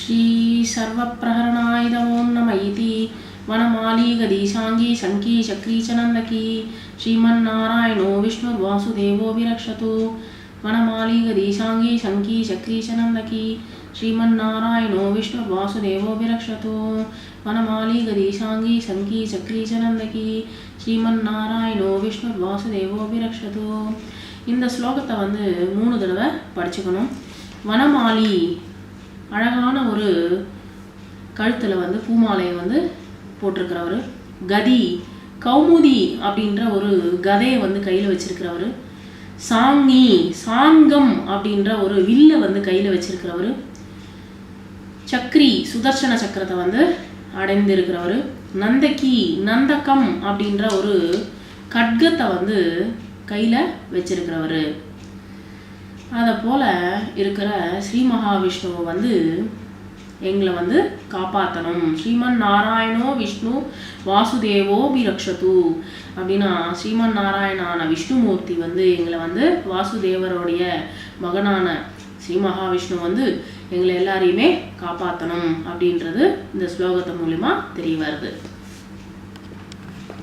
श्री सर्वप्रहरणाय नमो नमः इति वनमाली गदीशांगी शंकी चक्री च नंदकी श्रीमन्नारायणो विष्णुर्वासुदेवो विरक्षतु वनमाली गदीशांगी शंकी चक्री च नंदकी श्रीमन्नारायणो विष्णुर्वासुदेवो विरक्षतु वनमाली गदीशांगी शंकी चक्री च नंदकी श्रीमन्नारायणो विष्णुर्वासुदेवो विरक्षतु இந்த ஸ்லோகத்தை வந்து 3 தடவை படிச்சுக்கணும். வனமாலி அழகான ஒரு கழுத்தில் வந்து பூமாலையை வந்து போட்டிருக்கிறவர். கதி கௌமுதி அப்படின்ற ஒரு கதையை வந்து கையில் வச்சிருக்கிறவர். சாங்கி சாங்கம் அப்படின்ற ஒரு வில்லை வந்து கையில் வச்சிருக்கிறவர். சக்ரி சுதர்சன சக்கரத்தை வந்து அடைந்திருக்கிறவர். நந்தகி நந்தகம் அப்படின்ற ஒரு கட்கத்தை வந்து கையில் வச்சிருக்கிறவர். அதை போல் இருக்கிற ஸ்ரீ மகாவிஷ்ணுவை வந்து எங்களை வந்து காப்பாற்றணும். ஸ்ரீமன் நாராயணோ விஷ்ணு வாசுதேவோ விரக்ஷது அப்படின்னா ஸ்ரீமன் நாராயணான விஷ்ணுமூர்த்தி வந்து எங்களை வந்து வாசுதேவருடைய மகனான ஸ்ரீ மகாவிஷ்ணு வந்து எங்களை எல்லாரையுமே காப்பாற்றணும் அப்படின்றது இந்த ஸ்லோகத்து மூலிமா தெரிய வருது.